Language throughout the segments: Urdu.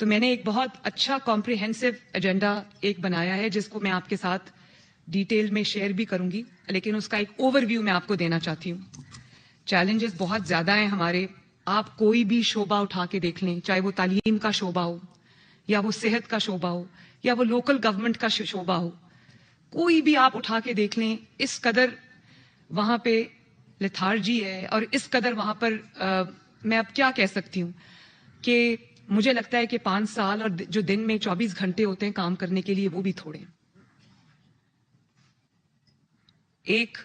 تو میں نے ایک بہت اچھا کمپریہنسو ایجنڈا ایک بنایا ہے جس کو میں آپ کے ساتھ ڈیٹیل میں شیئر بھی کروں گی، لیکن اس کا ایک اوور ویو میں آپ کو دینا چاہتی ہوں۔ چیلنجز بہت زیادہ ہیں ہمارے، آپ کوئی بھی شعبہ اٹھا کے دیکھ لیں، چاہے وہ تعلیم کا شعبہ ہو یا وہ صحت کا شعبہ ہو یا وہ لوکل گورنمنٹ کا شعبہ ہو، کوئی بھی آپ اٹھا کے دیکھ لیں، اس قدر وہاں پہ لیتھارجی ہے اور اس قدر وہاں پر میں اب کیا کہہ سکتی ہوں کہ مجھے لگتا ہے کہ 5 سال اور جو دن میں 24 گھنٹے ہوتے ہیں کام کرنے کے لیے وہ بھی تھوڑے ہیں۔ ایک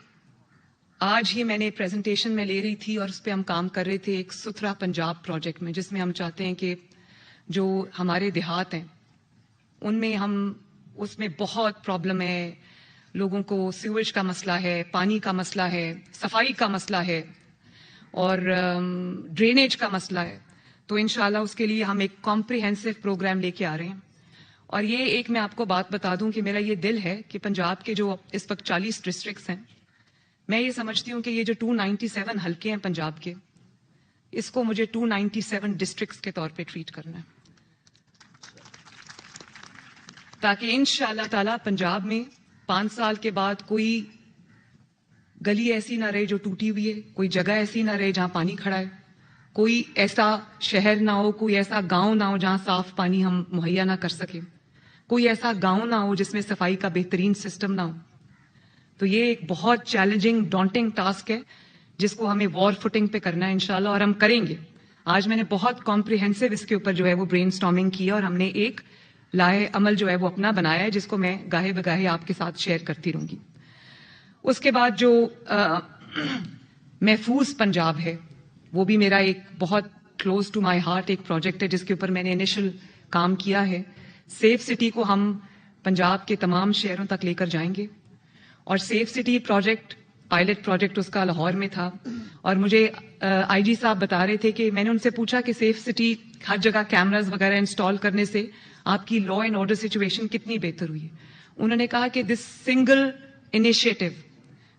آج ہی میں نے پریزنٹیشن میں لے رہی تھی اور اس پہ ہم کام کر رہے تھے ایک ستھرا پنجاب پروجیکٹ میں، جس میں ہم چاہتے ہیں کہ جو ہمارے دیہات ہیں ان میں اس میں بہت پرابلم ہے، لوگوں کو سیویج کا مسئلہ ہے، پانی کا مسئلہ ہے، صفائی کا مسئلہ ہے اور ڈرینیج کا مسئلہ ہے۔ تو انشاءاللہ اس کے لیے ہم ایک کمپریہنسو پروگرام لے کے آ رہے ہیں۔ اور یہ ایک میں آپ کو بات بتا دوں کہ میرا یہ دل ہے کہ پنجاب کے جو اس وقت 40 ڈسٹرکٹس ہیں، میں یہ سمجھتی ہوں کہ یہ جو 297 حلقے ہیں پنجاب کے، اس کو مجھے 297 ڈسٹرکٹس کے طور پہ ٹریٹ کرنا ہے، تاکہ انشاءاللہ تعالی پنجاب میں 5 سال کے بعد کوئی گلی ایسی نہ رہے جو ٹوٹی ہوئی ہے، کوئی جگہ ایسی نہ رہے جہاں پانی کھڑا ہے، کوئی ایسا شہر نہ ہو، کوئی ایسا گاؤں نہ ہو جہاں صاف پانی ہم مہیا نہ کر سکیں، کوئی ایسا گاؤں نہ ہو جس میں صفائی کا بہترین سسٹم نہ ہو۔ تو یہ ایک بہت چیلنجنگ ڈانٹنگ ٹاسک ہے جس کو ہمیں وار فوٹنگ پہ کرنا ہے انشاءاللہ، اور ہم کریں گے۔ آج میں نے بہت کمپریہنسو اس کے اوپر جو ہے وہ برین سٹارمنگ کی ہے اور ہم نے ایک لائحہ عمل جو ہے وہ اپنا بنایا ہے جس کو میں گاہے بگاہے آپ کے ساتھ شیئر کرتی رہوں گی۔ اس کے بعد جو محفوظ پنجاب ہے وہ بھی میرا ایک بہت کلوز ٹو مائی ہارٹ ایک پروجیکٹ ہے جس کے اوپر میں نے انیشل کام کیا ہے۔ سیف سٹی کو ہم پنجاب کے تمام شہروں تک لے کر جائیں گے، اور safe city project pilot project اس کا لاہور میں تھا، اور مجھے آئی جی صاحب بتا رہے تھے کہ میں نے ان سے پوچھا کہ سیف سٹی ہر جگہ کیمراز وغیرہ انسٹال کرنے سے آپ کی لا اینڈ آرڈر سچویشن کتنی بہتر ہوئی ہے؟ انہوں نے کہا کہ دس سنگل انیشیٹو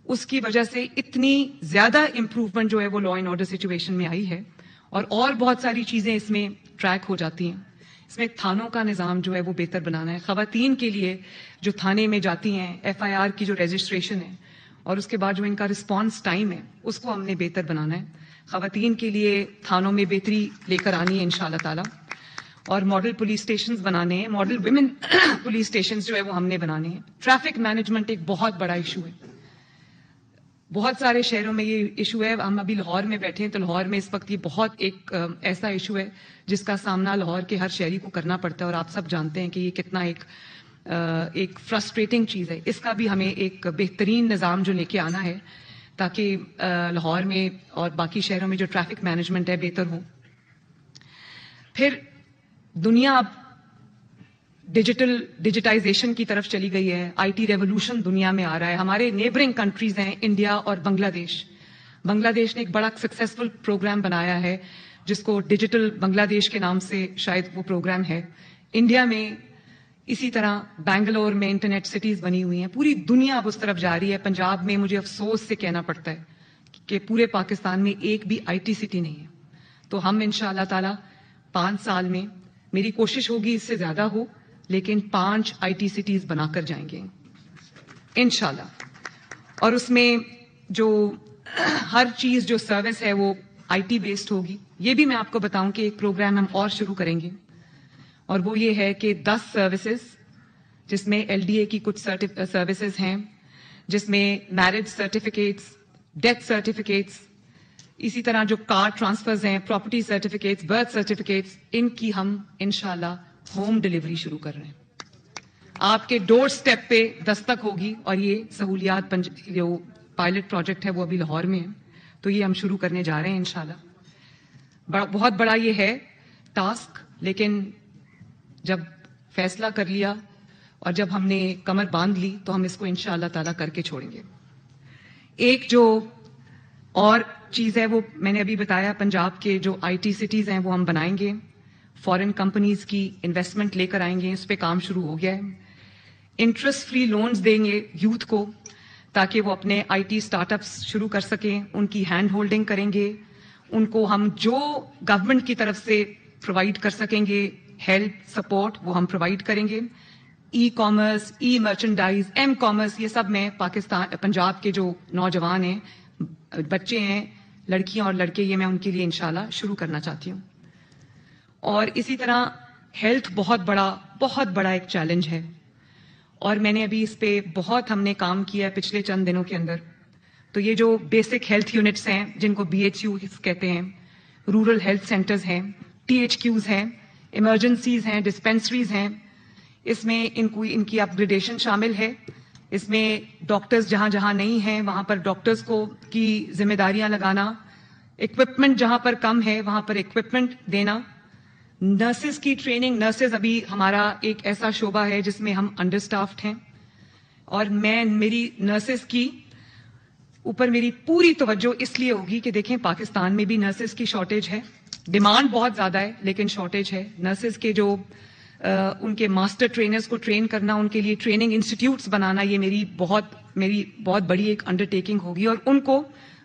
اس کی وجہ سے اتنی زیادہ امپروومنٹ جو ہے وہ لا اینڈ آرڈر سچویشن میں آئی ہے، اور بہت ساری چیزیں اس میں ٹریک ہو جاتی ہیں۔ اس میں تھانوں کا نظام جو ہے وہ بہتر بنانا ہے، خواتین کے لیے جو تھانے میں جاتی ہیں FIR کی جو رجسٹریشن ہے اور اس کے بعد جو ان کا رسپانس ٹائم ہے اس کو ہم نے بہتر بنانا ہے، خواتین کے لیے تھانوں میں بہتری لے کر آنی ہے انشاءاللہ تعالی، اور ماڈل پولیس اسٹیشنز بنانے ہیں، ماڈل ویمن پولیس اسٹیشنز جو ہے وہ ہم نے بنانے ہیں۔ ٹریفک مینجمنٹ ایک بہت بڑا ایشو ہے، بہت سارے شہروں میں یہ ایشو ہے۔ ہم ابھی لاہور میں بیٹھے ہیں تو لاہور میں اس وقت یہ بہت ایک ایسا ایشو ہے جس کا سامنا لاہور کے ہر شہری کو کرنا پڑتا ہے، اور آپ سب جانتے ہیں کہ یہ کتنا ایک فرسٹریٹنگ چیز ہے۔ اس کا بھی ہمیں ایک بہترین نظام جو لے کے آنا ہے تاکہ لاہور میں اور باقی شہروں میں جو ٹریفک مینجمنٹ ہے بہتر ہو۔ پھر دنیا اب ڈیجیٹائزیشن کی طرف چلی گئی ہے، IT ریولوشن دنیا میں آ رہا ہے۔ ہمارے نیبرنگ کنٹریز ہیں انڈیا اور بنگلہ دیش۔ بنگلہ دیش نے ایک بڑا سکسیسفل پروگرام بنایا ہے جس کو ڈیجیٹل بنگلہ دیش کے نام سے شاید وہ پروگرام ہے۔ انڈیا میں اسی طرح بنگلور میں انٹرنیٹ سٹیز بنی ہوئی ہیں، پوری دنیا اب اس طرف جا رہی ہے۔ پنجاب میں مجھے افسوس سے کہنا پڑتا ہے کہ پورے پاکستان میں ایک بھی IT سٹی نہیں ہے۔ تو ہم انشاءاللہ تعالی 5 سال میں، میری کوشش ہوگی اس سے زیادہ ہو، لیکن 5 IT سٹیز بنا کر جائیں گے انشاءاللہ، اور اس میں جو ہر چیز جو سروس ہے وہ IT بیسڈ ہوگی۔ یہ بھی میں آپ کو بتاؤں کہ ایک پروگرام ہم اور شروع کریں گے، اور وہ یہ ہے کہ 10 سروسز جس میں LDA کی کچھ سروسز ہیں، جس میں میرج سرٹیفکیٹس، ڈیتھ سرٹیفکیٹس، اسی طرح جو کار ٹرانسفرز ہیں، پراپرٹی سرٹیفکیٹس، برتھ سرٹیفکیٹس، ان کی ہم انشاءاللہ ہوم ڈیلیوری شروع کر رہے ہیں۔ آپ کے ڈور سٹیپ پہ دستک ہوگی، اور یہ سہولیات جو پائلٹ پروجیکٹ ہے وہ ابھی لاہور میں ہے، تو یہ ہم شروع کرنے جا رہے ہیں انشاءاللہ۔ بہت بڑا یہ ہے ٹاسک، لیکن جب فیصلہ کر لیا اور جب ہم نے کمر باندھ لی تو ہم اس کو انشاءاللہ تعالیٰ کر کے چھوڑیں گے۔ ایک جو اور چیز ہے وہ میں نے ابھی بتایا، پنجاب کے جو IT سٹیز ہیں وہ ہم بنائیں گے، فورن کمپنیز کی انویسٹمنٹ لے کر آئیں گے، اس پہ کام شروع ہو گیا ہے۔ انٹرسٹ فری لونز دیں گے یوتھ کو تاکہ وہ اپنے IT سٹارٹ اپس شروع کر سکیں، ان کی ہینڈ ہولڈنگ کریں گے، ان کو ہم جو گورنمنٹ کی طرف سے پرووائڈ کر سکیں گے ہیلپ سپورٹ وہ ہم پرووائڈ کریں گے. ای کامرس, ای مرچنڈائز, ایم کامرس, یہ سب میں پنجاب کے جو نوجوان ہیں, بچے ہیں, لڑکیاں اور لڑکے, یہ میں ان کے لیے انشاءاللہ شروع کرنا چاہتی ہوں. اور اسی طرح ہیلتھ بہت بڑا ایک چیلنج ہے, اور میں نے ابھی اس پہ بہت ہم نے کام کیا ہے پچھلے چند دنوں کے اندر. تو یہ جو بیسک ہیلتھ یونٹس ہیں جن کو BHU کہتے ہیں, رورل ہیلتھ سینٹرز ہیں, THQs ہیں, ایمرجنسیز ہیں, ڈسپینسریز ہیں, اس میں ان کی اپ گریڈیشن شامل ہے. اس میں ڈاکٹرز جہاں جہاں نہیں ہیں وہاں پر ڈاکٹرز کی ذمہ داریاں لگانا, اکوپمنٹ جہاں پر کم ہے وہاں پر اکوپمنٹ دینا, نرسز کی ٹریننگ. نرسز ابھی ہمارا ایک ایسا شعبہ ہے جس میں ہم انڈر اسٹافڈ ہیں, اور میری نرسز کی اوپر میری پوری توجہ اس لیے ہوگی کہ دیکھیں پاکستان میں بھی نرسز کی شارٹیج ہے, ڈیمانڈ بہت زیادہ ہے لیکن شارٹیج ہے. نرسز کے جو ان کے ماسٹر ٹرینرز کو ٹرین کرنا, ان کے لیے ٹریننگ انسٹیٹیوٹس بنانا, یہ میری بہت بڑی ایک انڈر ٹیکنگ ہوگی. اور ان کو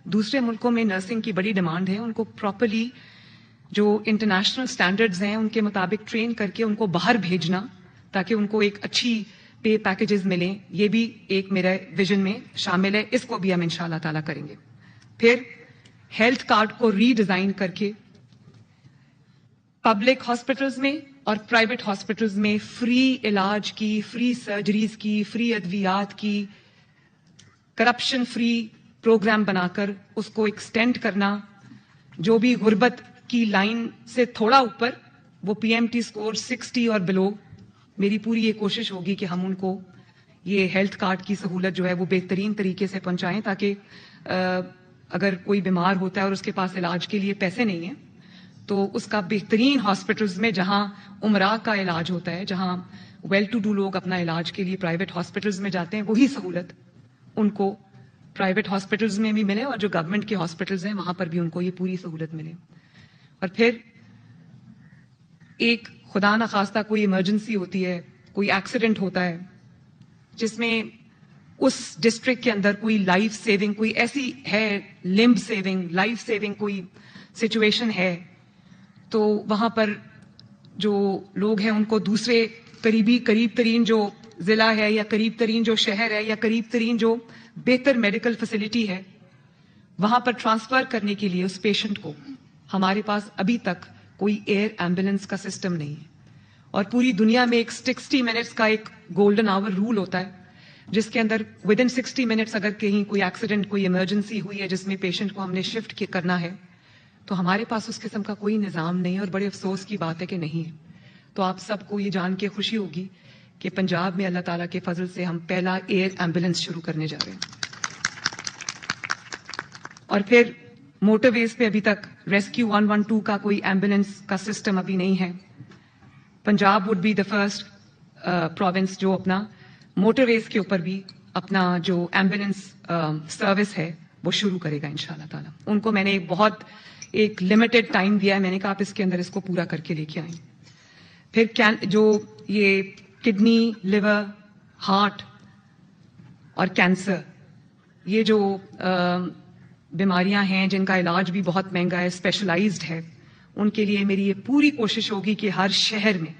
دوسرے ملکوں میں نرسنگ کی بڑی ڈیمانڈ ہے, ان کو پراپرلی جو انٹرنیشنل سٹینڈرڈز ہیں ان کے مطابق ٹرین کر کے ان کو باہر بھیجنا تاکہ ان کو ایک اچھی پے پیکیجز ملیں, یہ بھی ایک میرے ویژن میں شامل ہے. اس کو بھی ہم انشاءاللہ تعالیٰ کریں گے. پھر ہیلتھ کارڈ کو ری ڈیزائن کر کے پبلک ہاسپٹلز میں اور پرائیویٹ ہاسپٹلز میں فری علاج کی, فری سرجریز کی, فری ادویات کی, کرپشن فری پروگرام بنا کر اس کو ایکسٹینڈ کرنا. جو بھی غربت کی لائن سے تھوڑا اوپر, وہ PMT اسکور 60 اور بلو, میری پوری یہ کوشش ہوگی کہ ہم ان کو یہ ہیلتھ کارڈ کی سہولت جو ہے وہ بہترین طریقے سے پہنچائیں, تاکہ اگر کوئی بیمار ہوتا ہے اور اس کے پاس علاج کے لیے پیسے نہیں ہیں تو اس کا بہترین ہاسپٹلز میں جہاں امراء کا علاج ہوتا ہے, جہاں ویل ٹو ڈو لوگ اپنا علاج کے لیے پرائیویٹ ہاسپٹلز میں جاتے ہیں, وہی سہولت ان کو پرائیویٹ ہاسپٹلز میں بھی ملے, اور جو گورنمنٹ کے ہاسپٹلز ہیں وہاں پر بھی ان کو یہ پوری سہولت ملے. اور پھر ایک خدا نخواستہ کوئی ایمرجنسی ہوتی ہے, کوئی ایکسیڈنٹ ہوتا ہے جس میں اس ڈسٹرکٹ کے اندر کوئی لائف سیونگ, کوئی ایسی ہے لمب سیونگ, لائف سیونگ کوئی سچویشن ہے, تو وہاں پر جو لوگ ہیں ان کو دوسرے قریب ترین جو ضلع ہے یا قریب ترین جو شہر ہے یا قریب ترین جو بہتر میڈیکل فیسلٹی ہے وہاں پر ٹرانسفر کرنے کے لیے اس پیشنٹ کو ہمارے پاس ابھی تک کوئی ایئر ایمبولینس کا سسٹم نہیں ہے. اور پوری دنیا میں ایک 60 منٹس کا ایک گولڈن آور رول ہوتا ہے جس کے اندر ود ان 60 منٹس اگر کہیں کوئی ایکسیڈنٹ, کوئی ایمرجنسی ہوئی ہے جس میں پیشنٹ کو ہم نے شفٹ کرنا ہے, تو ہمارے پاس اس قسم کا کوئی نظام نہیں ہے, اور بڑے افسوس کی بات ہے کہ نہیں ہے. تو آپ سب کو یہ جان کے خوشی ہوگی کہ پنجاب میں اللہ تعالیٰ کے فضل سے ہم پہلا ایئر ایمبولینس شروع کرنے جا رہے ہیں. اور پھر موٹر ویز پہ ابھی تک ریسکیو 112 کا کوئی ایمبولینس کا سسٹم ابھی نہیں ہے. Punjab would be the first province جو اپنا موٹر ویز کے اوپر بھی اپنا جو ایمبولینس سروس ہے وہ شروع کرے گا انشاءاللہ تعالیٰ. ان کو میں نے ایک لمیٹڈ ٹائم دیا ہے, میں نے کہا آپ اس کے اندر اس کو پورا کر کے لے کے آئیں. پھر جو یہ کڈنی, لیور, ہارٹ اور کینسر, یہ جو بیماریاں ہیں جن کا علاج بھی بہت مہنگا ہے, اسپیشلائزڈ ہے, ان کے لیے میری یہ پوری کوشش ہوگی کہ ہر شہر میں,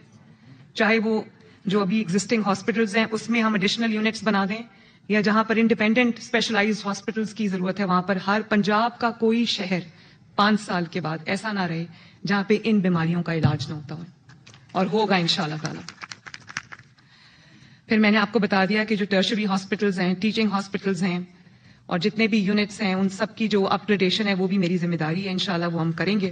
چاہے وہ جو ابھی ایگزسٹنگ ہاسپٹلز ہیں اس میں ہم ایڈیشنل یونٹس بنا دیں, یا جہاں پر انڈیپینڈنٹ اسپیشلائزڈ ہاسپٹلز کی ضرورت ہے وہاں پر ہر پنجاب کا کوئی شہر 5 سال کے بعد ایسا نہ رہے جہاں پہ ان بیماریوں کا علاج نہ ہوتا ہو, اور ہوگا انشاءاللہ تعالیٰ. پھر میں نے آپ کو بتا دیا کہ جو ٹرشری ہاسپٹلز ہیں, ٹیچنگ ہاسپٹلز ہیں, اور جتنے بھی یونٹس ہیں ان سب کی جو اپ گریڈیشن ہے وہ بھی میری ذمہ داری ہے, انشاءاللہ وہ ہم کریں گے.